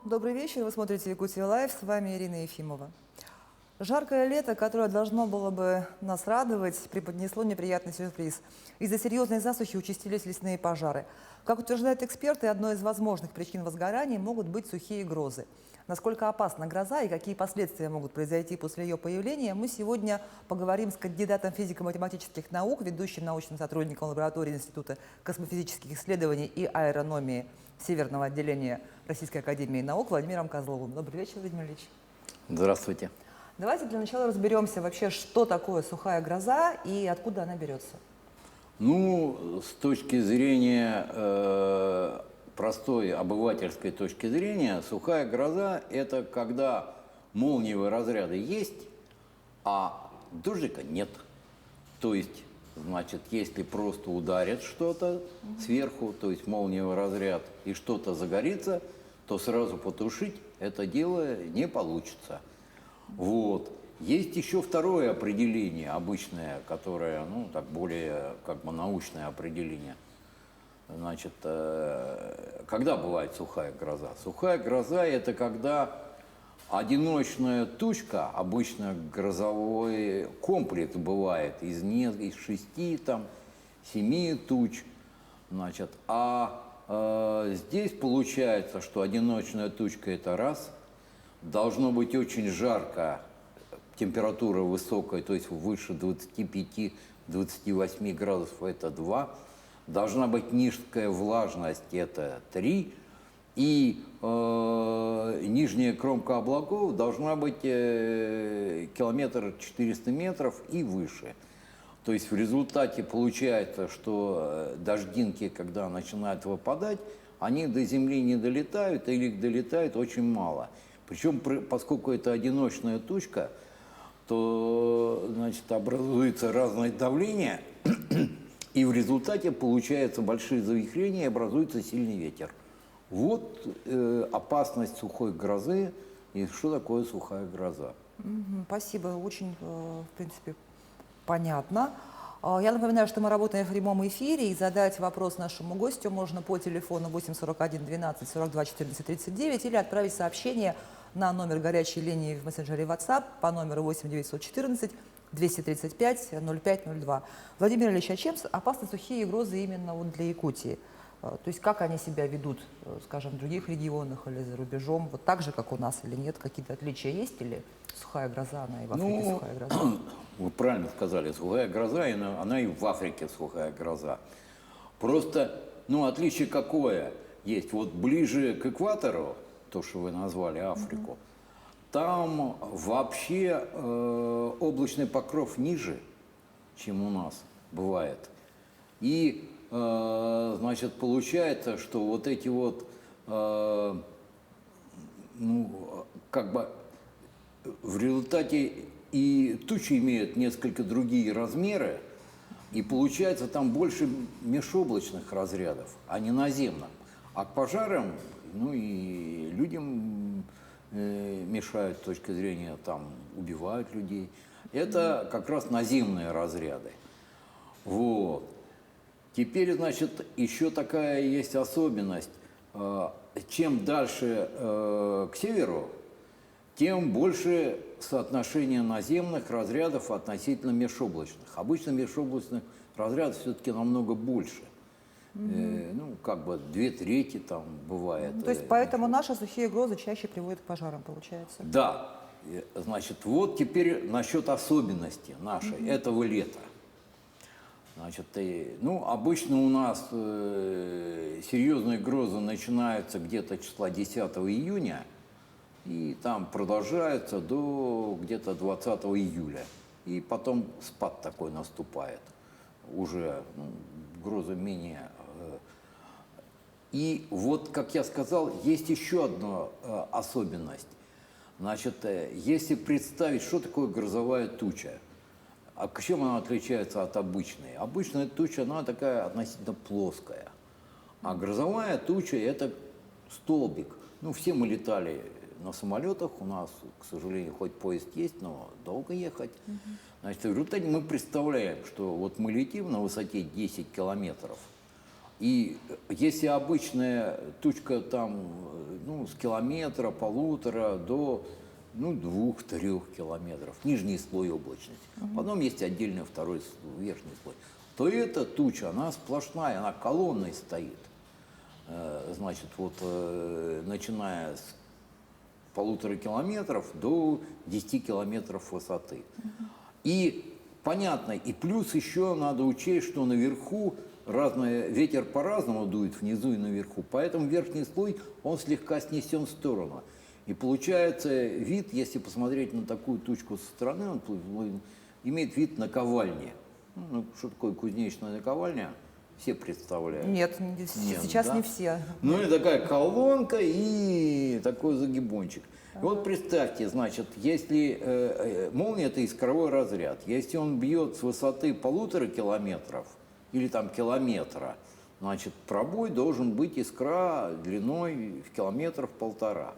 Добрый вечер, вы смотрите Якутия Лайв, с вами Ирина Ефимова. Жаркое лето, которое должно было бы нас радовать, преподнесло неприятный сюрприз. Из-за серьезной засухи участились лесные пожары. Как утверждают эксперты, одной из возможных причин возгораний могут быть сухие грозы. Насколько опасна гроза и какие последствия могут произойти после ее появления, мы сегодня поговорим с кандидатом физико-математических наук, ведущим научным сотрудником лаборатории Института космофизических исследований и аэрономии Северного отделения Российской академии наук Владимиром Козловым. Добрый вечер, Владимир Ильич. Здравствуйте. Давайте для начала разберемся вообще, что такое сухая гроза и откуда она берется. Ну, с точки зрения, простой обывательской точки зрения, сухая гроза – это когда молниевые разряды есть, а дождика нет. То есть, значит, если просто ударит что-то сверху, то есть молниевый разряд, и что-то загорится, то сразу потушить это дело не получится. Вот. Есть еще второе определение, обычное, которое, ну, так более, как бы, научное определение. Значит, когда бывает сухая гроза? Сухая гроза – это когда одиночная тучка, обычно грозовой комплекс бывает из 6, там, 7 туч, значит, здесь получается, что одиночная тучка – это раз. Должно быть очень жарко, температура высокая, то есть выше 25-28 градусов, это 2. Должна быть низкая влажность, это 3. И нижняя кромка облаков должна быть километр 400 метров и выше. То есть в результате получается, что дождинки, когда начинают выпадать, они до земли не долетают или долетают очень мало. Причем, поскольку это одиночная тучка, то, значит, образуется разное давление, и в результате получаются большие завихрения и образуется сильный ветер. Вот опасность сухой грозы и что такое сухая гроза. Спасибо, очень, в принципе, понятно. Я напоминаю, что мы работаем в прямом эфире, и задать вопрос нашему гостю можно по телефону 841 12 42 14 39 или отправить сообщение на номер горячей линии в мессенджере WhatsApp по номеру 8 914 235 0502. Владимир Ильич, а чем опасны сухие грозы именно вот для Якутии? То есть как они себя ведут, скажем, в других регионах или за рубежом? Вот так же, как у нас или нет? Какие-то отличия есть? Или сухая гроза, она и в Африке сухая гроза? Вы правильно сказали, сухая гроза, она и в Африке сухая гроза. Просто, отличие какое есть? Вот ближе к экватору, то, что вы назвали Африку, там вообще облачный покров ниже, чем у нас бывает. И, значит, получается, что вот эти вот, как бы в результате и тучи имеют несколько другие размеры, и получается там больше межоблачных разрядов, а не наземных. А к пожарам, и людям мешают с точки зрения, там, убивают людей. Это как раз наземные разряды. Вот. Теперь, значит, еще такая есть особенность. Чем дальше к северу, тем больше соотношение наземных разрядов относительно межоблачных. Обычно межоблачных разрядов все-таки намного больше. Как бы 2/3 там бывает. То есть поэтому наши сухие грозы чаще приводят к пожарам, получается? Да. Значит, вот теперь насчет особенностей нашей этого лета. Значит, обычно у нас серьезные грозы начинаются где-то числа 10 июня, и там продолжаются до где-то 20 июля. И потом спад такой наступает. Уже грозы менее. И вот, как я сказал, есть еще одна особенность. Значит, если представить, что такое грозовая туча, а чем она отличается от обычной? Обычная туча, она такая относительно плоская. А грозовая туча – это столбик. Все мы летали на самолетах, у нас, к сожалению, хоть поезд есть, но долго ехать. Значит, в результате мы представляем, что вот мы летим на высоте 10 километров, И если обычная тучка там, ну, с километра, полутора до, ну, 2-3 километров, нижний слой облачности, потом есть отдельный второй верхний слой, то эта туча, она сплошная, она колонной стоит. Значит, вот начиная с 1,5 километров до 10 километров высоты. И понятно, и плюс еще надо учесть, что наверху ветер по-разному дует внизу и наверху, поэтому верхний слой, он слегка снесен в сторону. И получается вид, если посмотреть на такую тучку со стороны, он имеет вид наковальни. Ну, что такое кузнечная наковальня? Все представляют. Нет, сейчас да? не все. Ну и такая колонка и такой загибончик. И вот представьте, значит, если молния – это искровой разряд, если он бьет с высоты 1,5 километров или там километра, значит, пробой должен быть искра длиной в километров 1,5.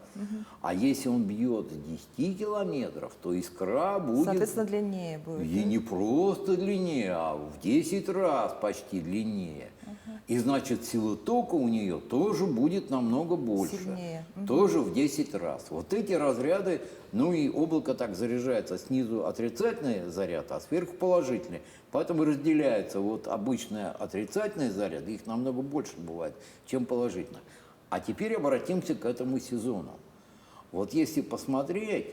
А если он бьет с 10 километров, то искра будет… Соответственно, длиннее будет. И не просто длиннее, а в 10 раз почти длиннее. И значит, сила тока у нее тоже будет намного больше. Сильнее. Тоже в 10 раз. Вот эти разряды, ну и облако так заряжается, снизу отрицательный заряд, а сверху положительный. Поэтому разделяется вот обычные отрицательные заряды, их намного больше бывает, чем положительных. А теперь обратимся к этому сезону. Вот если посмотреть,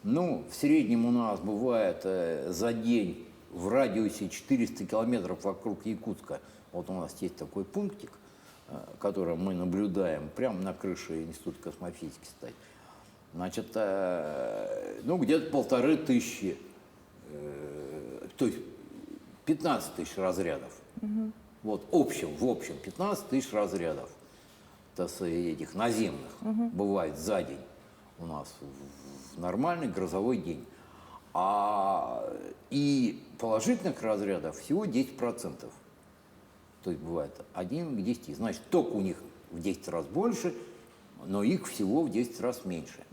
ну, в среднем у нас бывает за день в радиусе 400 километров вокруг Якутска. Вот у нас есть такой пунктик, который мы наблюдаем прямо на крыше Института космофизики стоит. Значит, ну, где-то 1500, то есть 15 тысяч разрядов. Вот в общем 15 тысяч разрядов этих наземных бывает за день у нас в нормальный грозовой день. И положительных разрядов всего 10%. То есть бывает 1 к 10. Значит, ток у них в 10 раз больше, но их всего в 10 раз меньше.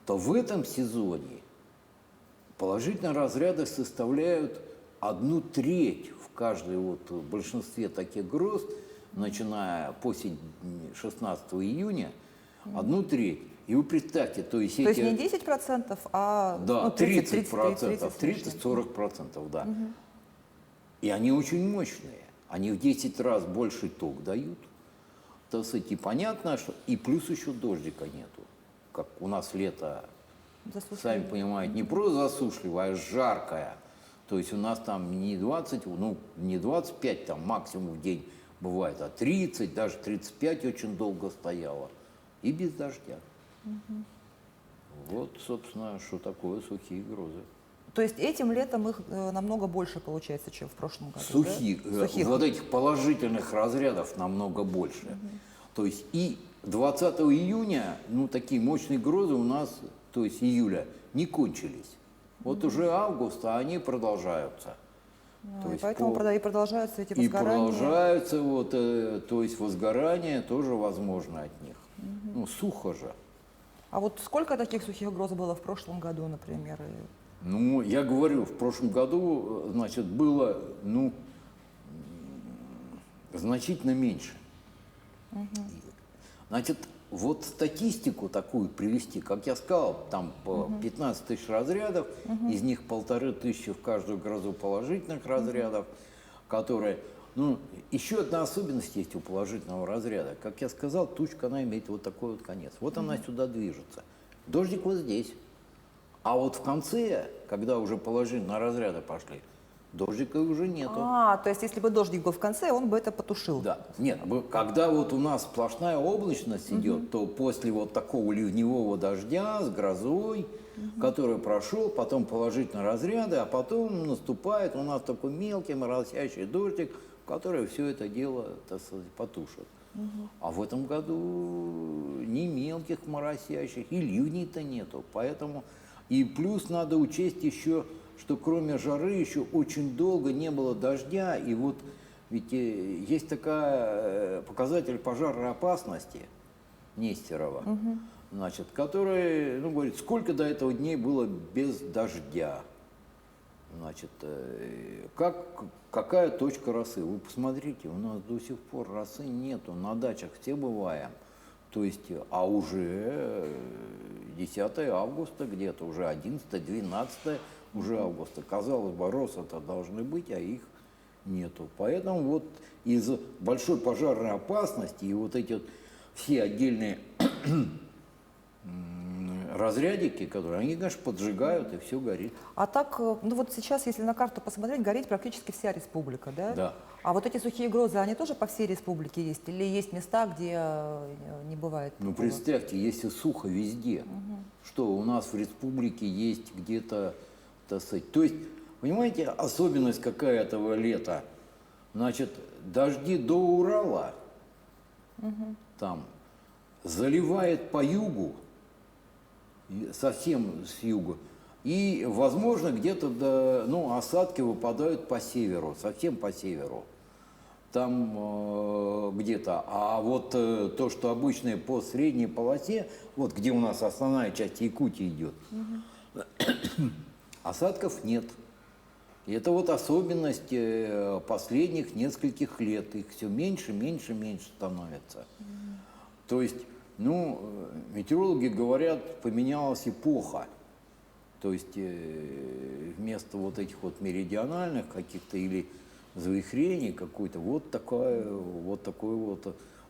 То в этом сезоне положительные разряды составляют 1/3 в каждой вот в большинстве таких гроз, начиная после 16 июня, 1/3. И вы представьте, то есть То есть не 10%, а да, ну, 30%, 30-40%, да. И они очень мощные. Они в 10 раз больше ток дают. То есть и понятно, что и плюс еще дождика нету. Как у нас лето, сами понимаете, не просто засушливое, а жаркое. То есть у нас там не 20, ну не 25 там максимум в день бывает, а 30, даже 35 очень долго стояло. И без дождя. Вот, собственно, что такое сухие грозы. То есть этим летом их намного больше получается, чем в прошлом году. Сухих, Да? Сухих. Вот этих положительных разрядов намного больше. То есть и 20 июня, ну, такие мощные грозы у нас, то есть июля, не кончились. Вот уже август, а они продолжаются. То есть поэтому и продолжаются эти возгорания. И продолжаются, вот, то есть возгорание тоже возможно от них. Ну, сухо же. А вот сколько таких сухих гроз было в прошлом году, например? Ну, я говорю, в прошлом году, значит, было, ну, значительно меньше. Значит, вот статистику такую привести, как я сказал, там по 15 тысяч разрядов, из них 1500 в каждую грозу положительных разрядов, которые, ну, еще одна особенность есть у положительного разряда. Как я сказал, тучка, она имеет вот такой вот конец. Вот она сюда движется. Дождик вот здесь. А вот в конце, когда уже положительные разряды пошли, дождика уже нету. То есть если бы дождик был в конце, он бы это потушил. Да. Нет, когда вот у нас сплошная облачность идет, то после вот такого ливневого дождя с грозой, который прошел, потом положительные разряды, а потом наступает у нас такой мелкий моросящий дождик, который все это дело, так сказать, потушит. А в этом году ни мелких моросящих, и ливней-то нету. Поэтому и плюс надо учесть еще, что кроме жары еще очень долго не было дождя. И вот ведь есть такая показатель пожарной опасности Нестерова, значит, который, ну, говорит, сколько до этого дней было без дождя. Значит, какая точка росы? Вы посмотрите, у нас до сих пор росы нету, на дачах все бываем. То есть, а уже 10 августа где-то, уже 11-12 уже августа. Казалось бы, росы-то должны быть, а их нету. Поэтому вот из-за большой пожарной опасности и вот эти вот все отдельные разрядики, которые, они, конечно, поджигают, и все горит. А так, ну вот сейчас, если на карту посмотреть, гореть практически вся республика, да? Да. А вот эти сухие грозы, они тоже по всей республике есть? Или есть места, где не бывает Ну, такого? представьте, если сухо везде, что у нас в республике есть где-то, так сказать. То есть, понимаете, особенность какая этого лета? Значит, дожди до Урала, там, заливает по югу, совсем с юга, и, возможно, где-то, ну, осадки выпадают по северу, совсем по северу. Там где-то. А вот то, что обычное по средней полосе, вот где у нас основная часть Якутии идет, осадков нет. И это вот особенность последних нескольких лет. Их все меньше, меньше, меньше становится. То есть, ну, метеорологи говорят, поменялась эпоха. То есть вместо вот этих вот меридиональных каких-то или завихрений какой-то, вот такой вот.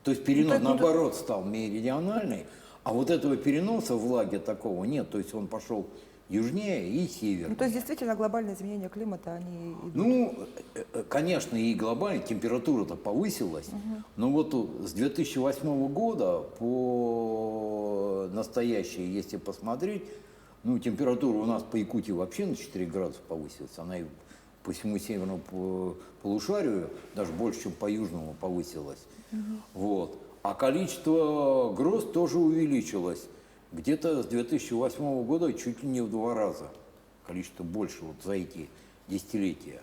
То есть перенос, наоборот, стал меридиональный, а вот этого переноса влаги такого нет. То есть он пошел южнее и севернее. Ну, то есть действительно глобальные изменения климата, они идут. Ну, конечно, и глобально температура-то повысилась, но вот с 2008 года по настоящее, если посмотреть, ну, температура у нас по Якутии вообще на 4 градуса повысилась, она и по всему северному полушарию даже больше, чем по южному повысилась. Вот. А количество гроз тоже увеличилось. Где-то с 2008 года чуть ли не в 2 раза. Количество больше вот за эти десятилетия.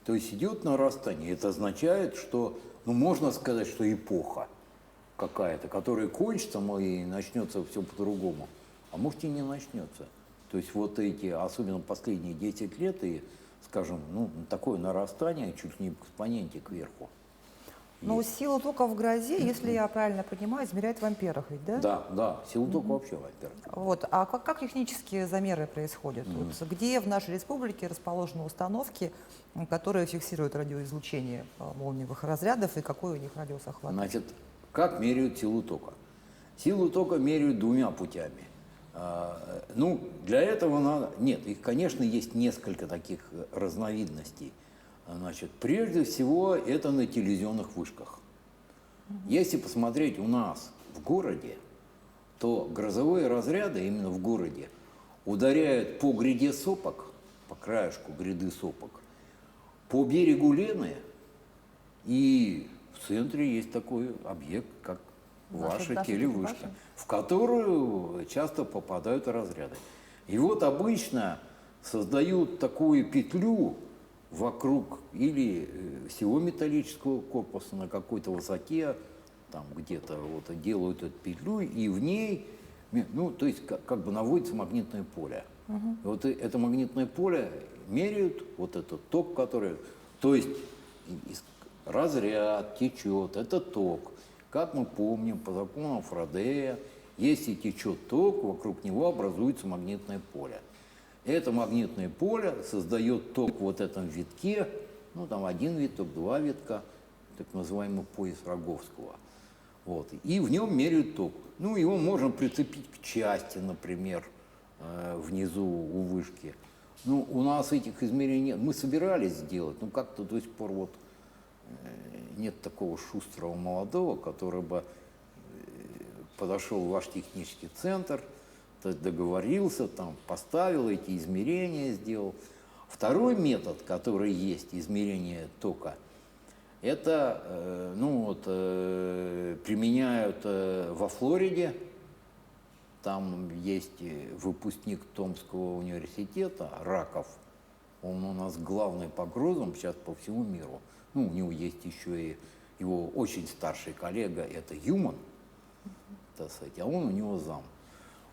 То есть идет нарастание. Это означает, что, ну, можно сказать, что эпоха какая-то, которая кончится, и начнется все по-другому. А может и не начнется. То есть вот эти, особенно последние 10 лет, и, скажем, ну, такое нарастание чуть ли не в экспоненте кверху. Но силу тока в грозе, если я правильно понимаю, измеряет в амперах ведь, да? Да, силу тока вообще в амперах. Вот. А как технические замеры происходят? Вот где в нашей республике расположены установки, которые фиксируют радиоизлучение молниевых разрядов и какой у них радиус охвата? Значит, как меряют силу тока? Силу тока меряют 2 путями. Ну, для этого надо... Нет, их, конечно, есть несколько таких разновидностей. Значит, прежде всего, это на телевизионных вышках. Если посмотреть у нас в городе, то грозовые разряды именно в городе ударяют по гряде сопок, по краешку гряды сопок, по берегу Лены, и в центре есть такой объект, как ваша телевышка, в которую часто попадают разряды. И вот обычно создают такую петлю вокруг или всего металлического корпуса на какой-то высоте, там где-то вот делают эту петлю, и в ней, ну, то есть как бы наводится магнитное поле. И вот это магнитное поле меряют, вот этот ток, который, то есть разряд течет, это ток. Как мы помним, по законам Фарадея, если течет ток, вокруг него образуется магнитное поле. Это магнитное поле создает ток в вот этом витке, ну там 1 виток, 2 витка, так называемый пояс Роговского. Вот. И в нем меряют ток. Ну, его можно прицепить к части, например, внизу у вышки. Ну, у нас этих измерений нет. Мы собирались сделать, но как-то до сих пор вот нет такого шустрого молодого, который бы подошел в ваш технический центр, договорился, там, поставил эти измерения, сделал. Второй метод, который есть, измерение тока, это применяют во Флориде. Там есть выпускник Томского университета, Раков. Он у нас главный по грозам сейчас по всему миру. Ну, у него есть еще и его очень старший коллега, это Юман, так сказать, а он у него зам.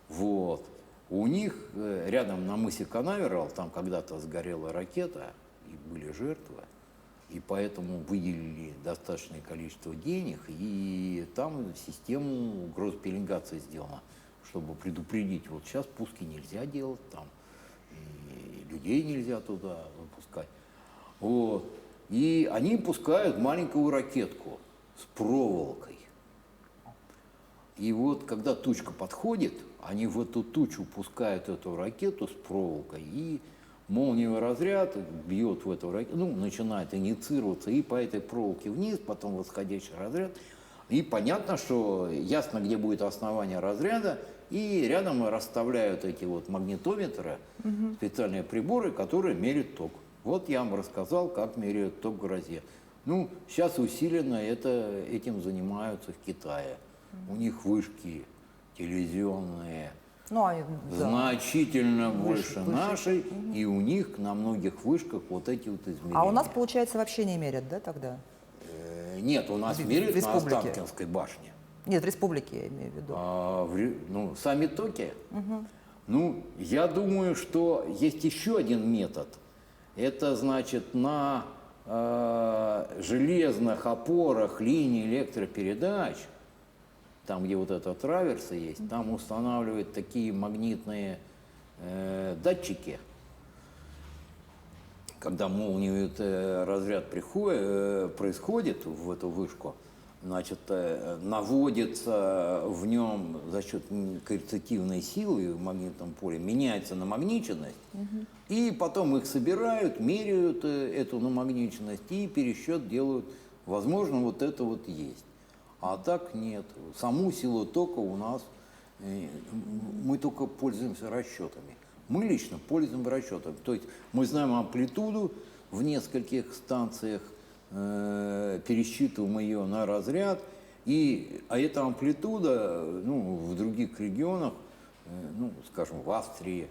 Вот. У них рядом на мысе Канаверал, там когда-то сгорела ракета, и были жертвы, и поэтому выделили достаточное количество денег, и там систему грозпеленгации сделана, чтобы предупредить, вот сейчас пуски нельзя делать, там, и людей нельзя туда выпускать. Вот. И они пускают маленькую ракетку с проволокой. И вот когда тучка подходит, они в эту тучу пускают эту ракету с проволокой, и молниевый разряд бьет в эту ракету, ну, начинает инициироваться и по этой проволоке вниз, потом восходящий разряд. И понятно, что ясно, где будет основание разряда, и рядом расставляют эти вот магнитометры, специальные приборы, которые меряют ток. Вот я вам рассказал, как меряют ток в грозе. Ну, сейчас усиленно этим занимаются в Китае. У них вышки телевизионные Ну, да. значительно Выше, больше выше. нашей, и у них на многих вышках вот эти вот измерения. А у нас, получается, вообще не мерят, да, тогда? Нет, у нас В меряют на республике. Останкинской башне. Нет, в республике я имею в виду. Ну, сами токи. Ну, я думаю, что есть еще один метод. Это значит на железных опорах линий электропередач, там, где вот это траверсы есть, там устанавливают такие магнитные датчики. Когда молниевый разряд происходит в эту вышку, значит, наводится в нем за счет коэрцитивной силы в магнитном поле, меняется намагниченность, и потом их собирают, меряют эту намагниченность и пересчет делают. Возможно, вот это вот есть. А так нет. Саму силу тока у нас, мы только пользуемся расчетами. Мы лично пользуемся расчетами. То есть мы знаем амплитуду в нескольких станциях, пересчитываем ее на разряд, а эта амплитуда, ну, в других регионах, ну, скажем, в Австрии,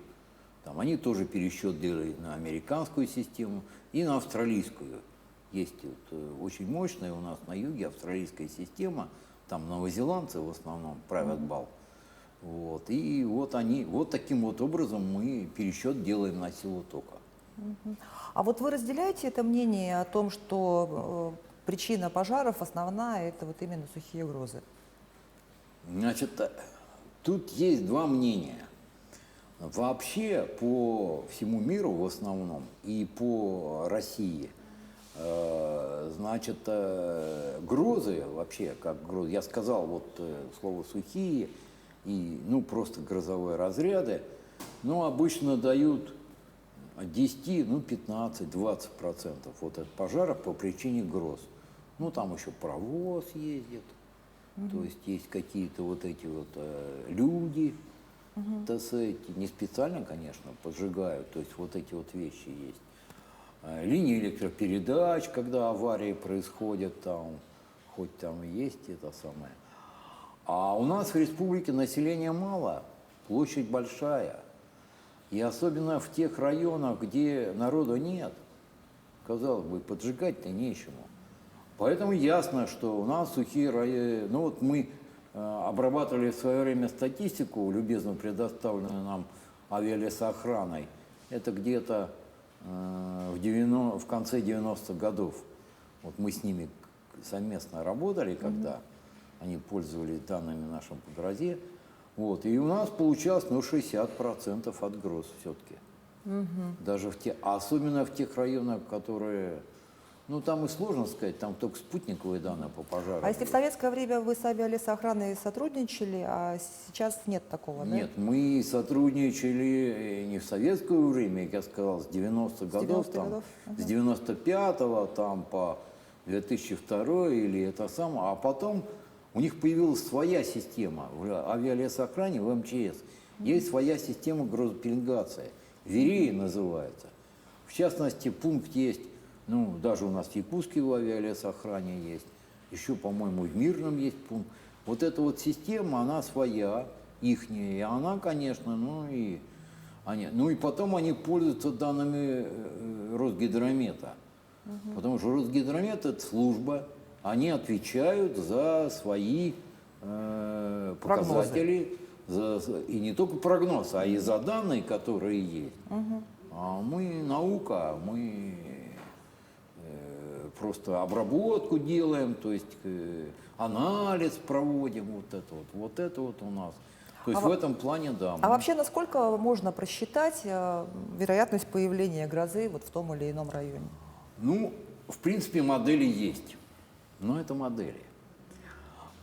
там, они тоже пересчет делают на американскую систему и на австралийскую. Есть вот, очень мощная у нас на юге австралийская система, там новозеландцы в основном правят бал. Вот, и вот они, вот таким вот образом мы пересчет делаем на силу тока. А вот вы разделяете это мнение о том, что причина пожаров основная – это вот именно сухие грозы? Значит, тут есть два мнения. Вообще по всему миру в основном и по России, значит, грозы вообще, как грозы, я сказал вот слово сухие и, ну, просто грозовые разряды, ну, обычно дают от 10, ну, 15-20% вот от пожаров по причине гроз. Ну, там еще паровоз ездит, то есть есть какие-то вот эти вот люди, так сказать, не специально, конечно, поджигают, то есть вот эти вот вещи есть. Линии электропередач, когда аварии происходят, там, хоть там и есть это самое. А у нас в республике населения мало, площадь большая. И особенно в тех районах, где народу нет, казалось бы, поджигать-то нечему. Поэтому ясно, что у нас сухие районы. Ну вот мы обрабатывали в свое время статистику, любезно предоставленную нам авиалесоохраной. Это где-то в конце 90-х годов. Вот мы с ними совместно работали, когда они пользовались данными нашим по грозе. Вот, и у нас получалось, ну, 60% от гроз все-таки. Даже особенно в тех районах, которые, ну, там и сложно сказать, там только спутниковые данные по пожарам. А если в есть. советское время вы с авиалесоохраной сотрудничали, а сейчас нет такого, да? Нет, мы сотрудничали не в советское время, как я сказал, с 90-х годов, 90-х там, годов? с 95-го там, по 2002 или это самое, а потом у них появилась своя система в авиалесоохране, в МЧС. Есть своя система грозопеленгации. Верея называется. В частности, пункт есть, ну, даже у нас в Якутске в авиалесоохране есть, еще, по-моему, в Мирном есть пункт. Вот эта вот система, она своя, ихняя, и она, конечно, ну и потом они пользуются данными Росгидромета. Потому что Росгидромет – это служба, они отвечают за свои показатели, и не только прогноз, а и за данные, которые есть. А мы наука, мы просто обработку делаем, то есть анализ проводим, вот это вот у нас. То есть в этом плане, да. А вообще, насколько можно просчитать вероятность появления грозы вот в том или ином районе? Ну, в принципе, модели есть, но это модели.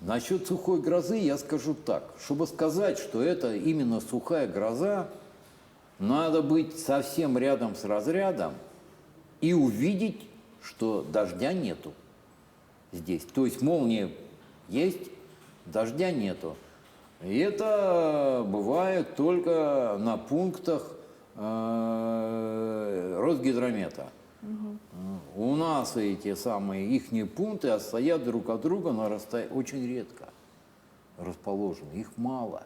Насчет сухой грозы я скажу так. Чтобы сказать, что это именно сухая гроза, надо быть совсем рядом с разрядом и увидеть, что дождя нету здесь. То есть молния есть, дождя нету. И это бывает только на пунктах Росгидромета. У нас эти самые ихние пункты стоят друг от друга на расстоянии, очень редко расположены, их мало.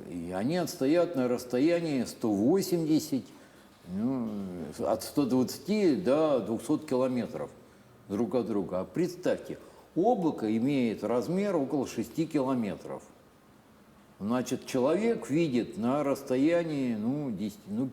И они отстоят на расстоянии 180, от 120 до 200 километров друг от друга. А представьте, облако имеет размер около 6 километров. Значит, человек видит на расстоянии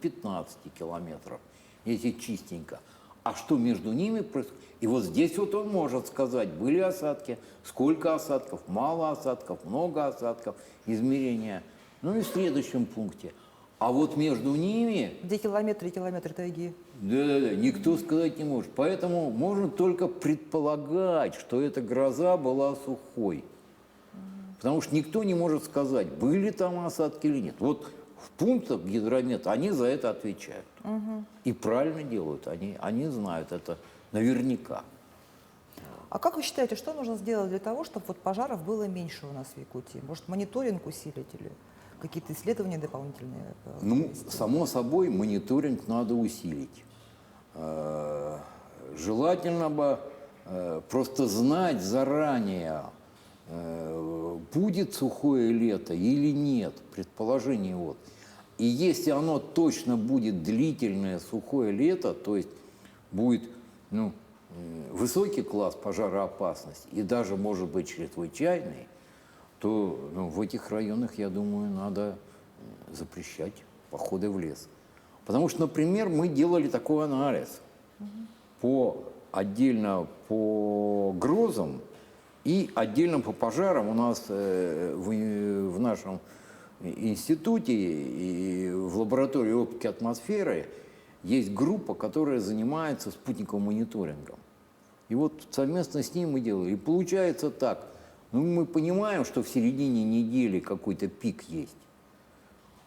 15 километров, если чистенько. А что между ними происходит? И вот здесь вот он может сказать, были осадки, сколько осадков, мало осадков, много осадков, измерения. Ну и в следующем пункте. А вот между ними... Где километры и километры тайги? Да, никто сказать не может. Поэтому можно только предполагать, что эта гроза была сухой. Потому что никто не может сказать, были там осадки или нет. Вот в пунктах гидромета они за это отвечают. И правильно делают, они знают это наверняка. А как вы считаете, что нужно сделать для того, чтобы вот пожаров было меньше у нас в Якутии? Может, мониторинг усилить или какие-то исследования дополнительные? Ну, провести? само собой, мониторинг надо усилить. Желательно бы просто знать заранее, будет сухое лето или нет, предположение вот. И если оно точно будет длительное сухое лето, то есть будет высокий класс пожароопасности и даже, может быть, чрезвычайный, то в этих районах, я думаю, надо запрещать походы в лес. Потому что, например, мы делали такой анализ отдельно по грозам и отдельно по пожарам. У нас в нашем институте и в лаборатории оптики атмосферы есть группа, которая занимается спутниковым мониторингом. И вот совместно с ним мы делаем. И получается так. Мы понимаем, что в середине недели какой-то пик есть.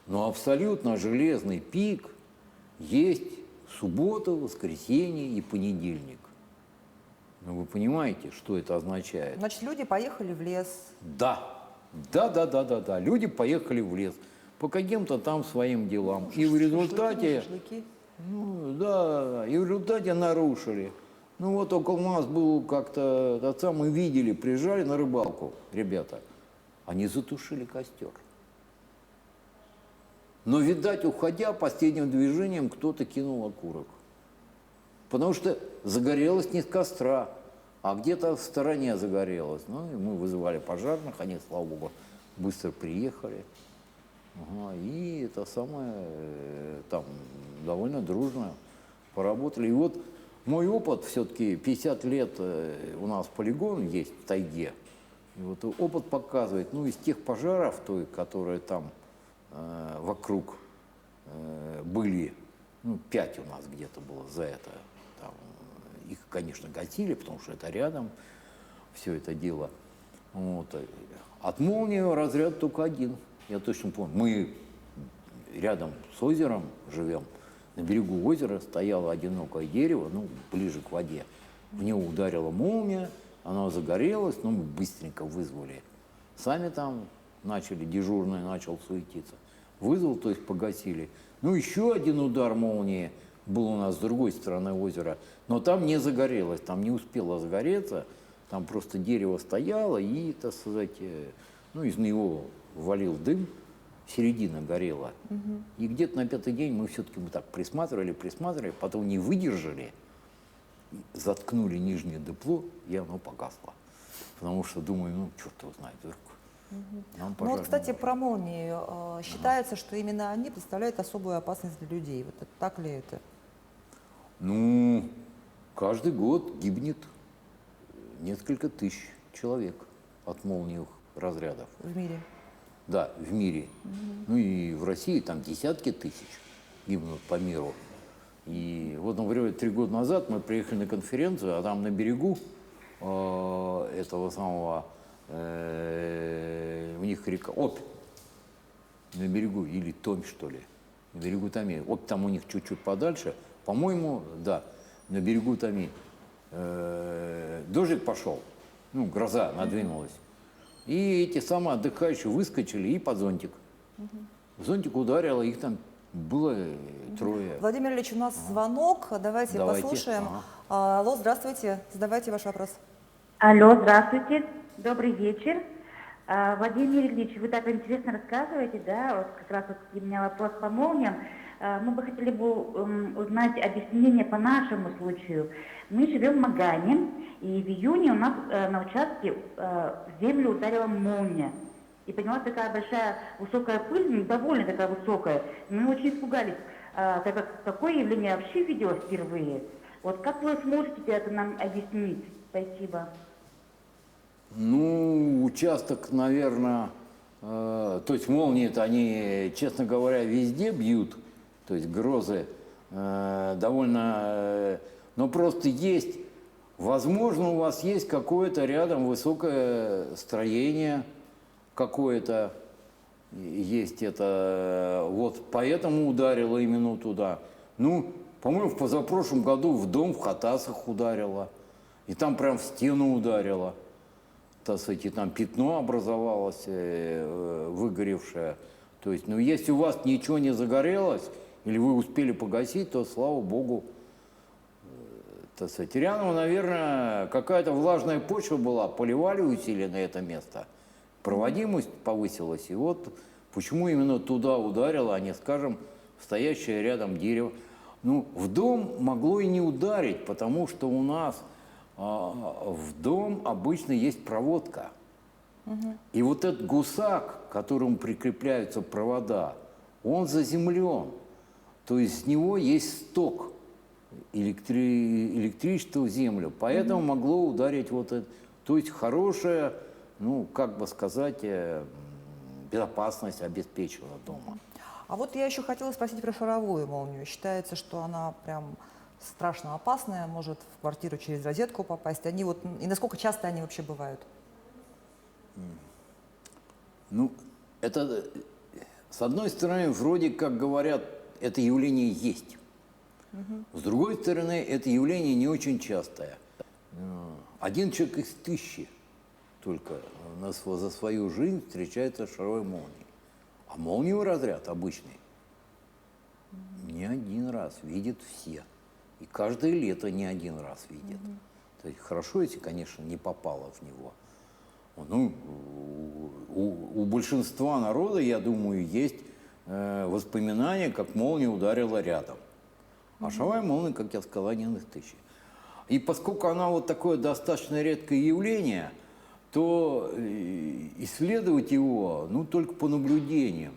Но абсолютно железный пик есть суббота, воскресенье и понедельник. Вы понимаете, что это означает? Значит, люди поехали в лес. Да. Люди поехали в лес по каким-то там своим делам. И в результате... Шашлыки. И в результате нарушили. Вот около нас был как-то, мы видели, приезжали на рыбалку, ребята. Они затушили костер. Но, видать, уходя последним движением, кто-то кинул окурок. Потому что загорелось не с костра, а где-то в стороне загорелось. И мы вызывали пожарных, они, слава богу, быстро приехали. И это самое, там, довольно дружно поработали. И вот мой опыт, все-таки 50 лет у нас полигон есть в тайге. И вот опыт показывает, из тех пожаров, которые там вокруг были, 5 у нас где-то было за это. Там, их, конечно, гасили, потому что это рядом, все это дело. От молнии разряд только один. Я точно помню. Мы рядом с озером живем. На берегу озера стояло одинокое дерево, ближе к воде. В него ударила молния, оно загорелось, мы быстренько вызвали. Сами там дежурный начал суетиться. Вызвал, то есть погасили. Еще один удар молнии был у нас с другой стороны озера, но там не загорелось, там не успело загореться, там просто дерево стояло, и, так сказать, из него валил дым, середина горела. И где-то на 5-й день мы все-таки так присматривали, потом не выдержали, заткнули нижнее дупло, и оно погасло. Потому что думаю, черт его знает, вдруг Нам Ну вот, пожар кстати, не нужен. про молнии. Считается, что именно они представляют особую опасность для людей. Вот так ли это Ну, каждый год гибнет несколько тысяч человек от молниевых разрядов. в мире? Да, в мире. Ну и в России там десятки тысяч гибнут по миру. И вот, например, 3 года назад мы приехали на конференцию, а там на берегу этого самого, у них река Обь, на берегу, или Томь, что ли, на берегу Томи. Обь там у них чуть-чуть подальше, по-моему, да, на берегу Томи. Дождик пошел, ну, гроза надвинулась. И эти самые отдыхающие выскочили и под зонтик. Зонтик ударило, их там было 3. Владимир Ильич, у нас звонок. Давайте, Давайте. послушаем. Ага. Алло, здравствуйте. Задавайте ваш вопрос. Алло, здравствуйте, добрый вечер. Владимир Ильич, вы так интересно рассказываете, да, вот как раз вот у меня вопрос по молниям. Мы бы хотели бы узнать объяснение по нашему случаю. Мы живем в Магане, и в июне у нас на участке в землю ударила молния. И поднялась такая большая высокая пыль, ну, довольно такая высокая. Мы очень испугались, так как такое явление вообще виделось впервые. Вот как вы сможете это нам объяснить? Спасибо. Ну, участок, наверное, то есть молнии-то они, честно говоря, везде бьют, то есть грозы довольно, но просто есть, возможно, у вас есть какое-то рядом высокое строение, какое-то есть это, вот поэтому ударило именно туда. Ну, по-моему, в позапрошлом году в дом в Хатасах ударило, и там прям в стену ударило. Так сказать, и там пятно образовалось, выгоревшее. То есть, ну, если у вас ничего не загорелось, или вы успели погасить, то, слава богу, так сказать. Рядом, наверное, какая-то влажная почва была, поливали усиленно это место, проводимость повысилась, и вот почему именно туда ударило, а не, скажем, стоящее рядом дерево. Ну, в дом могло и не ударить, потому что у нас в дом обычно есть проводка. И вот этот гусак, к которому прикрепляются провода, он заземлен. То есть с него есть сток электричества в землю. Поэтому могло ударить вот это. То есть хорошая, ну, как бы сказать, безопасность обеспечена дома. А вот я еще хотела спросить про шаровую молнию. Считается, что она прям страшно опасная, может в квартиру через розетку попасть. Они вот, и насколько часто они вообще бывают? Ну, это, с одной стороны, вроде как говорят, это явление есть. С другой стороны, это явление не очень частое. Один человек из 1000 только за свою жизнь встречается с шаровой молнией. А молниевый разряд обычный не один раз видят все. И каждое лето не один раз видят. То есть хорошо, если, конечно, не попало в него. Ну, у большинства народа, я думаю, есть воспоминания, как молния ударила рядом. А шаровая молния, как я сказал, 1 из 1000. И поскольку она вот такое достаточно редкое явление, то исследовать его, ну, только по наблюдениям.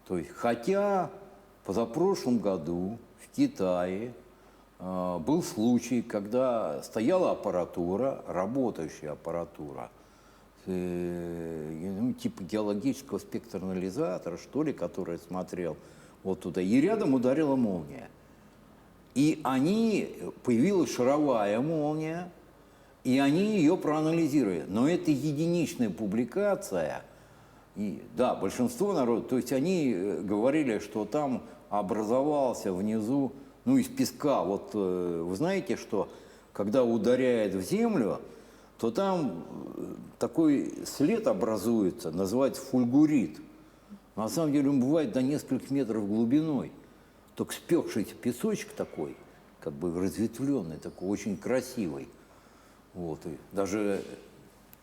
То есть, хотя позапрошлом году в Китае был случай, когда стояла аппаратура, работающая аппаратура, ну, типа геологического спектрализатора, что ли, который смотрел вот туда, и рядом ударила молния. И появилась шаровая молния, и они ее проанализировали. Но это единичная публикация. И, да, большинство народа, то есть они говорили, что там образовался внизу, ну, из песка. Вот вы знаете, что когда ударяет в землю, то там такой след образуется, называется фульгурит. На самом деле он бывает до нескольких метров глубиной. Только спекшийся песочек такой, как бы разветвленный, такой очень красивый. Вот, и даже...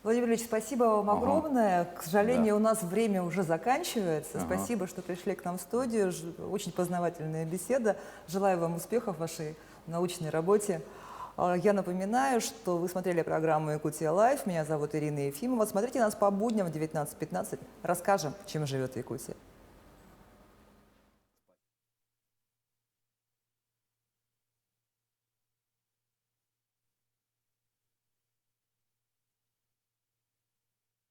Владимир Ильич, спасибо вам огромное. К сожалению, у нас время уже заканчивается. Спасибо, что пришли к нам в студию. Очень познавательная беседа. Желаю вам успехов в вашей научной работе. Я напоминаю, что вы смотрели программу «Якутия Лайф». Меня зовут Ирина Ефимова. Смотрите нас по будням в 19:15. Расскажем, чем живет Якутия.